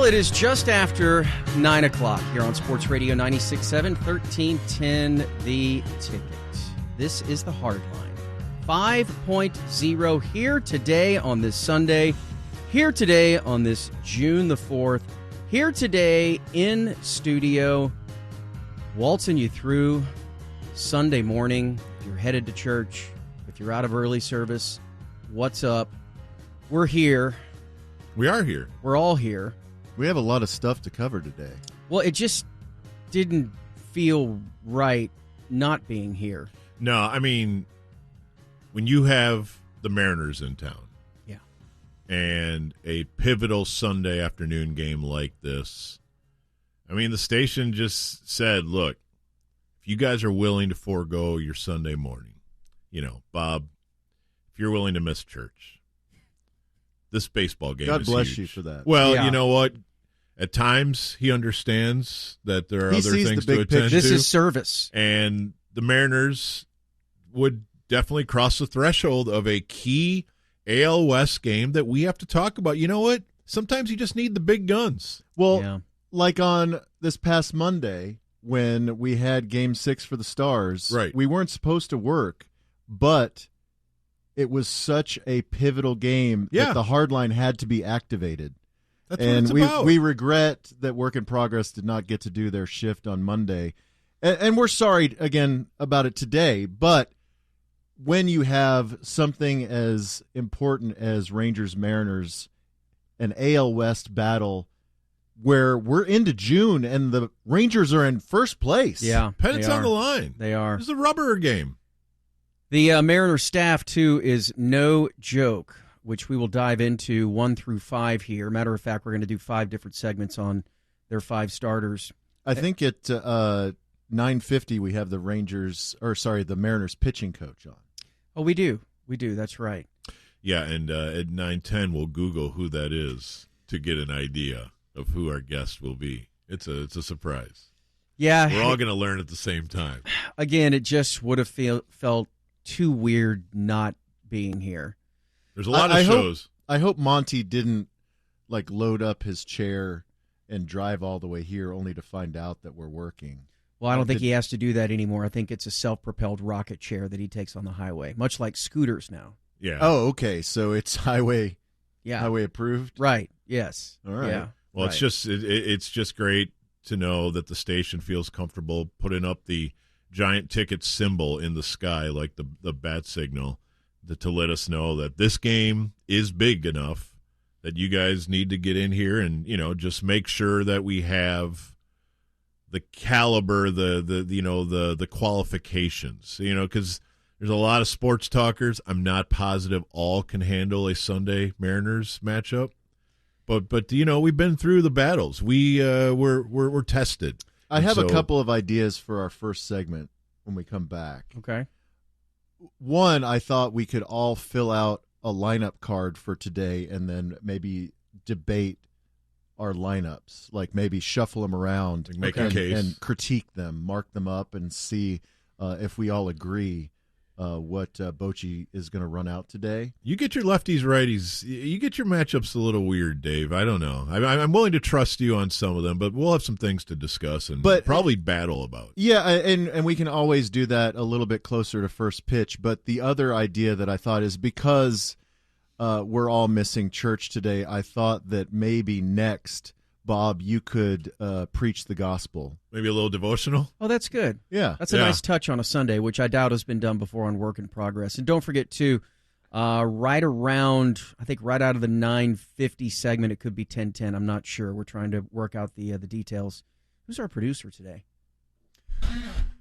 Well, it is just after 9 o'clock here on Sports Radio 96.7, 1310 The Ticket. This is the Hardline. 5.0 here today on this Sunday, here today on this June the 4th, here today in studio, waltzing you through Sunday morning. If you're headed to church, if you're out of early service, what's up? We're here. We are here. We're all here. We have a lot of stuff to cover today. Well, it just didn't feel right not being here. No, I mean, when you have the Mariners in town, yeah, and a pivotal Sunday afternoon game like this, I mean, the station just said, look, if you guys are willing to forego your Sunday morning, Bob, if you're willing to miss church, this baseball game God is bless huge. you for that. Well, Yeah. You know what? At times, he understands that there are He other sees things the big to attend picture. This to. is service. And the Mariners would definitely cross the threshold of a key AL West game that we have to talk about. You know what? Sometimes you just need the big guns. Well, Yeah. like on this past Monday when we had Game 6 for the Stars, Right. we weren't supposed to work, but it was such a pivotal game Yeah. that the Hardline had to be activated. That's And what it's about. we regret that Work in Progress did not get to do their shift on Monday. And we're sorry, again, about it today, but when you have something as important as Rangers-Mariners, an AL West battle where we're into June and the Rangers are in first place. Yeah. Pennant's they on are. the line. They are. This is a rubber game. The Mariner staff, too, is no joke, which we will dive into 1 through 5 here. Matter of fact, we're going to do 5 different segments on their 5 starters. I think at 9:50 we have the Mariners pitching coach on. Oh, we do. We do. That's right. Yeah, and at 9:10 we'll Google who that is to get an idea of who our guest will be. It's a surprise. Yeah. We're all going to learn at the same time. Again, it just would have felt too weird not being here. There's a lot of I shows. I hope Monty didn't load up his chair and drive all the way here only to find out that we're working. Well, I don't think he has to do that anymore. I think it's a self-propelled rocket chair that he takes on the highway, much like scooters now. Yeah. Oh, okay. So it's highway Yeah. approved. Right. Yes. All right. Yeah. Well, right. it's just great to know that the station feels comfortable putting up the giant ticket symbol in the sky like the bat signal to let us know that this game is big enough that you guys need to get in here and just make sure that we have the caliber, the qualifications, because there's a lot of sports talkers. I'm not positive all can handle a Sunday Mariners matchup. But we've been through the battles. We're tested. I have a couple of ideas for our first segment when we come back. Okay. One, I thought we could all fill out a lineup card for today and then maybe debate our lineups, like maybe shuffle them around Make a case. and critique them, mark them up, and see if we all agree what Bochy is going to run out today. You get your lefties, righties. You get your matchups a little weird, Dave. I don't know. I'm willing to trust you on some of them, but we'll have some things to discuss and probably battle about. Yeah, and we can always do that a little bit closer to first pitch. But the other idea that I thought is because we're all missing church today, I thought that maybe next, Bob, you could preach the gospel. Maybe a little devotional. Oh, that's good. Yeah. That's a nice touch on a Sunday, which I doubt has been done before on Work in Progress. And don't forget, too, right around, I think right out of the 9:50 segment, it could be 10:10. I'm not sure. We're trying to work out the details. Who's our producer today?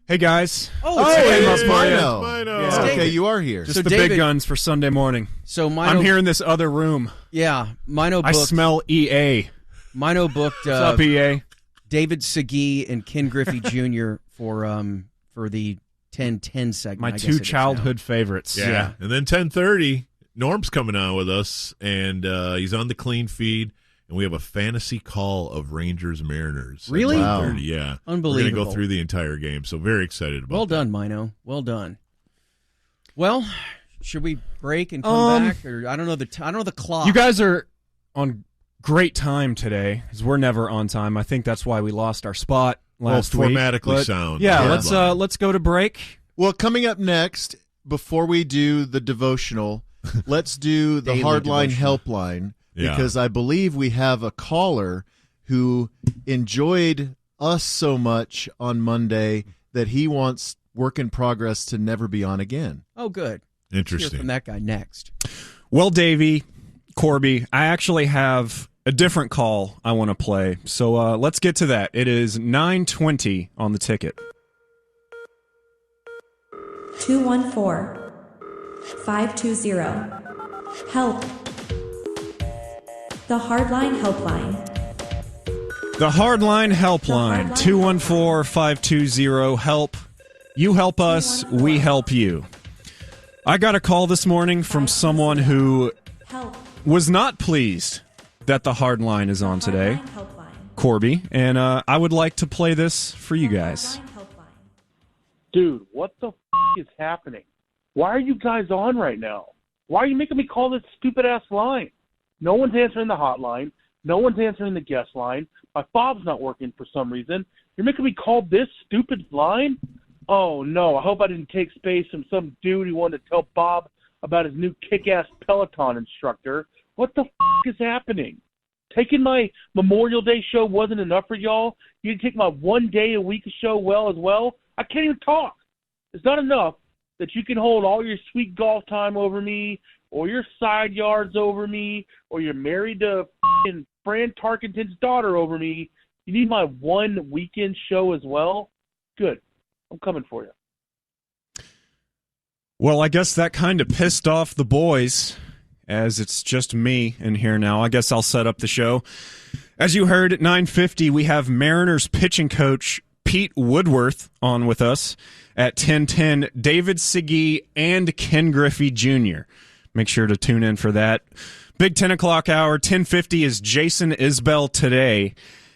Hey, guys. Oh, it's Mino. It's Okay, David. you are here. Just So the David- big guns for Sunday morning. So Mino, I'm here in this other room. Yeah, Mino I booked. smell EA. Mino booked What's up, EA? David Segui and Ken Griffey Jr. for the 10:10 segment. My I guess two it is childhood favorites. Yeah. And then 10:30, Norm's coming on with us, and he's on the clean feed, and we have a fantasy call of Rangers Mariners. at Really? 10:30, yeah. Unbelievable. We're going to go through the entire game, so very excited about Well that. done, Mino. Well done. Well, should we break and come back, or I don't know the clock. You guys are on great time today, because we're never on time. I think that's why we lost our spot last week. Formatically But, sound. Yeah, Hardline. let's go to break. Well, coming up next, before we do the devotional, let's do the Daily Hardline devotional. helpline, Yeah. because I believe we have a caller who enjoyed us so much on Monday that he wants Work in Progress to never be on again. Oh, good. Let's hear Interesting. from that guy next. Well, Davey, Corby, I actually have a different call I want to play. So let's get to that. It is 9:20 on the ticket. 214-520. Help. The Hardline helpline. The Hardline helpline, 214-520-HELP. You help us, we help you. I got a call this morning from someone who Help. was not pleased that the Hardline is on today, Hardline helpline. Corby, and I would like to play this for you guys. Hardline helpline. Dude, what the is happening? Why are you guys on right now? Why are you making me call this stupid-ass line? No one's answering the hotline. No one's answering the guest line. My fob's not working for some reason. You're making me call this stupid line? Oh, no. I hope I didn't take space from some dude who wanted to tell Bob about his new kick-ass Peloton instructor. What the is happening? Taking my Memorial Day show wasn't enough for y'all? You take my one day a week show well as well? I can't even talk. It's not enough that you can hold all your sweet golf time over me, or your side yards over me, or you're married to Fran Tarkenton's daughter over me. You need my one weekend show as well? Good. I'm coming for you. Well, I guess that kind of pissed off the boys, as it's just me in here now. I guess I'll set up the show. As you heard, at 9:50, we have Mariners pitching coach Pete Woodworth on with us. At 10:10, David Segui and Ken Griffey Jr. Make sure to tune in for that. Big 10 o'clock hour, 10:50 is Jason Isbell today.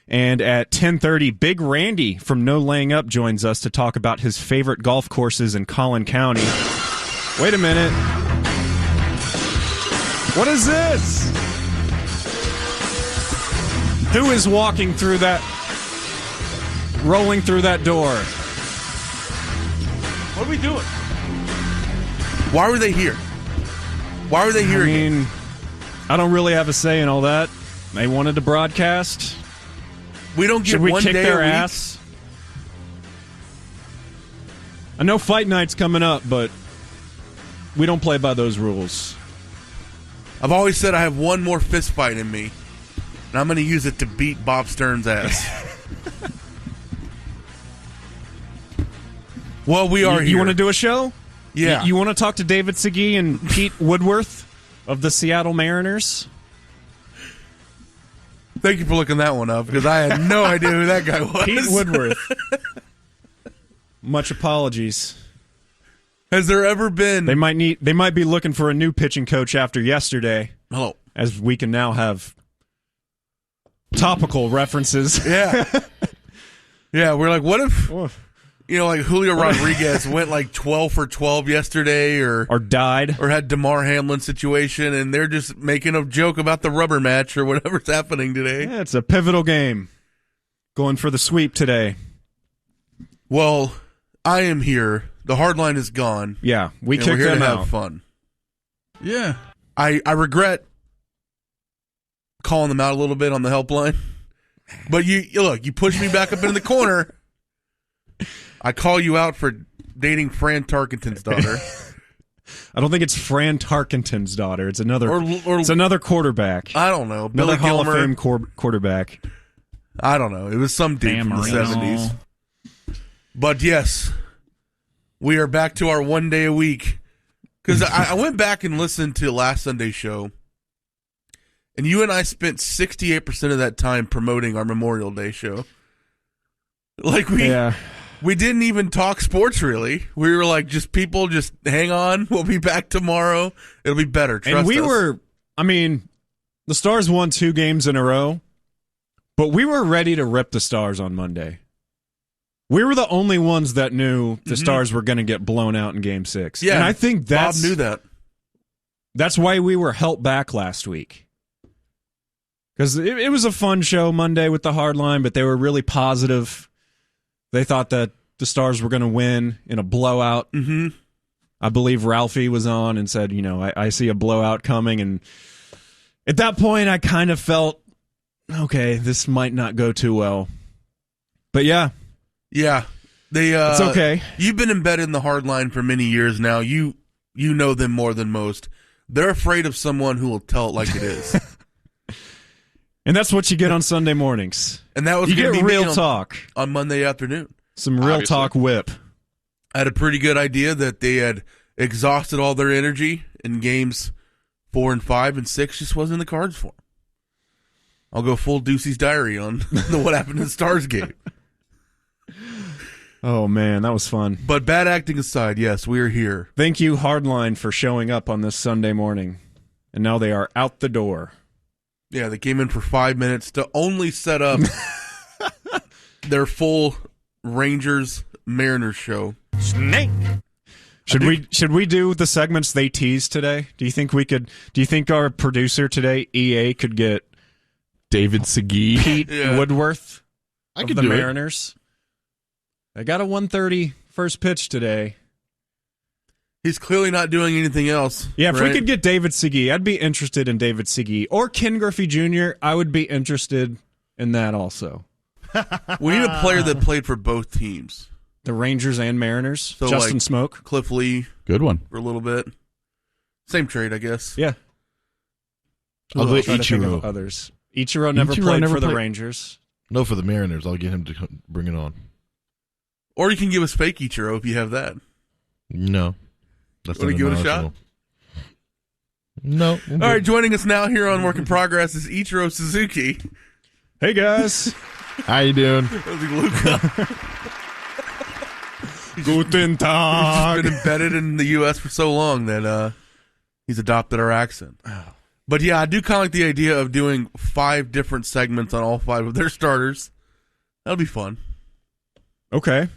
And at 10:30, Big Randy from No Laying Up joins us to talk about his favorite golf courses in Collin County. Wait a minute. What is this? Who is walking through that, rolling through that door? What are we doing? Why were they here? Why were they here I again? mean, I don't really have a say in all that. They wanted to broadcast. We don't get Should we one kick day their a week. ass? I know fight night's coming up, but we don't play by those rules. I've always said I have one more fist fight in me, and I'm going to use it to beat Bob Stern's ass. Well, we are here. You want to do a show? Yeah. You want to talk to David Segui and Pete Woodworth of the Seattle Mariners? Thank you for looking that one up, because I had no idea who that guy was. Pete Woodworth. Much apologies. Has there ever been... They might be looking for a new pitching coach after yesterday, Oh, as we can now have topical references. yeah. Yeah, we're like, what if, like Julio Rodriguez went like 12 for 12 yesterday, or died. had DeMar Hamlin situation, and they're just making a joke about the rubber match or whatever's happening today. Yeah, it's a pivotal game. Going for the sweep today. Well, I am here. The hardline is gone. Yeah, we and kicked we're here them to out. have fun. Yeah. I regret calling them out a little bit on the helpline, but you look, you pushed me back up in the corner. I call you out for dating Fran Tarkenton's daughter. I don't think it's Fran Tarkenton's daughter. It's another. Or It's another quarterback. I don't know. Another Billy Hall Gilmer. of Fame quarterback. I don't know. It was some dude Dan from the Marino. 70s. But yes, we are back to our one day a week. Because I went back and listened to last Sunday's show, and you and I spent 68% of that time promoting our Memorial Day show. Like we didn't even talk sports really. We were like, just people, just hang on. We'll be back tomorrow. It'll be better. Trust And we us. were, I mean, the Stars won 2 games in a row, but we were ready to rip the Stars on Monday. We were the only ones that knew the Stars were going to get blown out in Game 6. Yeah, and I think Bob knew that. That's why we were held back last week. Because it was a fun show Monday with the Hardline, but they were really positive. They thought that the Stars were going to win in a blowout. Mm-hmm. I believe Ralphie was on and said, I see a blowout coming. And at that point, I kind of felt, okay, this might not go too well. But yeah. Yeah. It's okay. You've been embedded in the Hardline for many years now. You know them more than most. They're afraid of someone who will tell it like it is. And that's what you get on Sunday mornings. And that was you gonna get be real me talk. On Monday afternoon. Some real talk whip. I had a pretty good idea that they had exhausted all their energy in games 4 and 5, and 6 just wasn't in the cards for them. I'll go full Ducey's diary on what happened in the Stars game. Oh, man, that was fun. But bad acting aside, yes, we are here. Thank you, Hardline, for showing up on this Sunday morning. And now they are out the door. Yeah, they came in for 5 minutes to only set up their full Rangers-Mariners show. Snake. Should we do the segments they teased today? Do you think our producer today, EA, could get David Segui, Pete Woodworth I of could the do Mariners? They got a 1:30 first pitch today. He's clearly not doing anything else. Yeah, if right? we could get David Segui, I'd be interested in David Segui. Or Ken Griffey Jr., I would be interested in that also. We need a player that played for both teams. The Rangers and Mariners. So, Justin like, Smoke. Cliff Lee Good one. for a little bit. Same trade, I guess. Yeah. I'll go Trying to think of Ichiro. others. Ichiro never Ichiro played never for the played. Rangers. No, for the Mariners. I'll get him to bring it on. Or you can give us fake Ichiro if you have that. No. That's Wanna not give it a emotional. No. All right, joining us now here on Work in Progress is Ichiro Suzuki. Hey, guys. How you doing? That was Luca. Guten He's Tag. been embedded in the U.S. for so long that he's adopted our accent. But yeah, I do kind of like the idea of doing 5 different segments on all 5 of their starters. That'll be fun. Okay.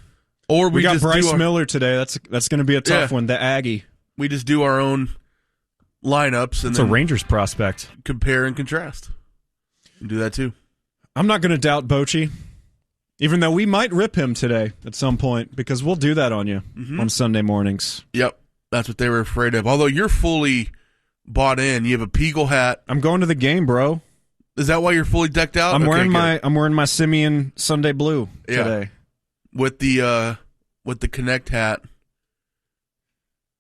Or We got just Bryce do Miller today. That's going to be a tough Yeah. one. The Aggie. we just do our own lineups and It's a then Rangers prospect. compare and contrast. We do that too. I'm not going to doubt Bochy, even though we might rip him today at some point, because we'll do that on you on Sunday mornings. Yep, that's what they were afraid of. Although you're fully bought in, you have a Peagle hat. I'm going to the game, bro. Is that why you're fully decked out? I'm Okay, wearing good. my Simeon Sunday blue Yeah. today. with the Connect hat.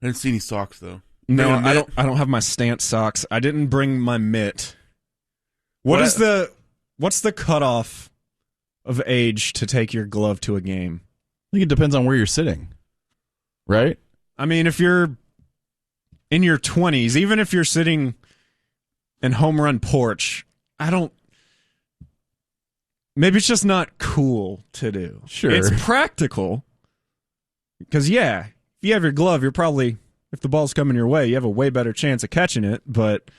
I didn't see any socks though. No, Bring a I mitt? don't have my stance socks. I didn't bring my mitt. What? What's the cutoff of age to take your glove to a game? I think it depends on where you're sitting. Right? I mean, if you're in your 20s, even if you're sitting in home run porch, maybe it's just not cool to do. Sure. It's practical. Because, yeah, if you have your glove, you're probably, if the ball's coming your way, you have a way better chance of catching it. But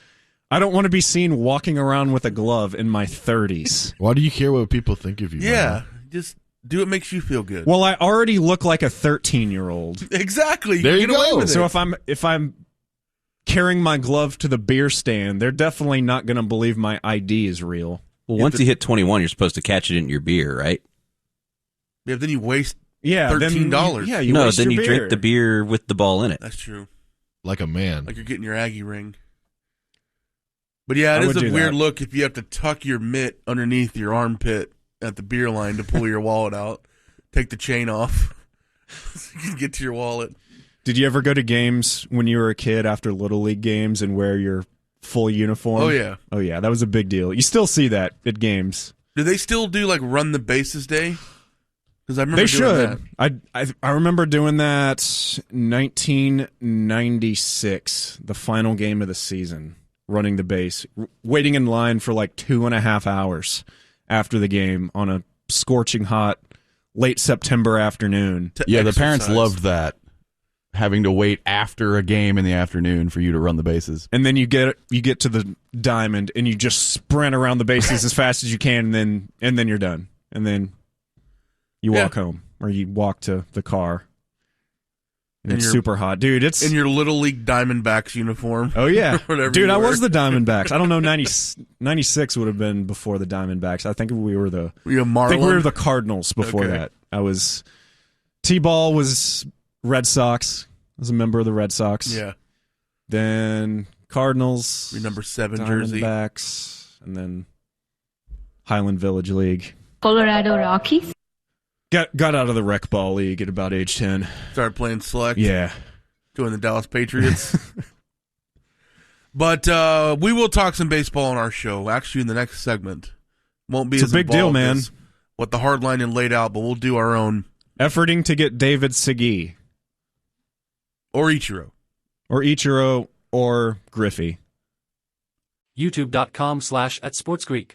I don't want to be seen walking around with a glove in my 30s. Why do you care what people think of you? Yeah, just do what makes you feel good. Well, I already look like a 13-year-old. Exactly. There you Get away go. with So it. if I'm carrying my glove to the beer stand, they're definitely not going to believe my ID is real. Well, once you hit 21, you're supposed to catch it in your beer, right? Yeah, then you waste. Yeah, $13. Yeah, you No, waste then your you beer. drink the beer with the ball in it. That's true. Like a man. Like you're getting your Aggie ring. But yeah, I it would is a do weird that. look if you have to tuck your mitt underneath your armpit at the beer line to pull your wallet out. Take the chain off so you can get to your wallet. Did you ever go to games when you were a kid after Little League games and wear your full uniform? Oh, yeah. Oh, yeah. That was a big deal. You still see that at games. Do they still do like run the bases day? Because I remember They doing should. that. I remember doing that 1996, the final game of the season, running the base, waiting in line for like 2.5 hours after the game on a scorching hot late September afternoon. To Yeah, the parents exercise. loved that. Having to wait after a game in the afternoon for you to run the bases. And then you get to the diamond and you just sprint around the bases as fast as you can, and then you're done. And then you walk home or you walk to the car. And it's super hot. Dude, it's... In your Little League Diamondbacks uniform. Oh, yeah. Whatever Dude, I you was were. the Diamondbacks. I don't know, 96 would have been before the Diamondbacks. I think we were the... Were you a Marlin? I think we were the Cardinals before Okay. that. I was... T-Ball was Red Sox. I was a member of the Red Sox. Yeah. Then Cardinals. Your number 7 jersey. Diamondbacks. And then Highland Village League. Colorado Rockies. Got out of the rec ball league at about age 10. Started playing select. Yeah. Joined the Dallas Patriots. But we will talk some baseball on our show. Actually, in the next segment. Won't be It's a as big deal, involved man. as what the Hardline and laid out, but we'll do our own. Efforting to get David Segui. Or Ichiro. Or Griffey. YouTube.com/@SportsGreek.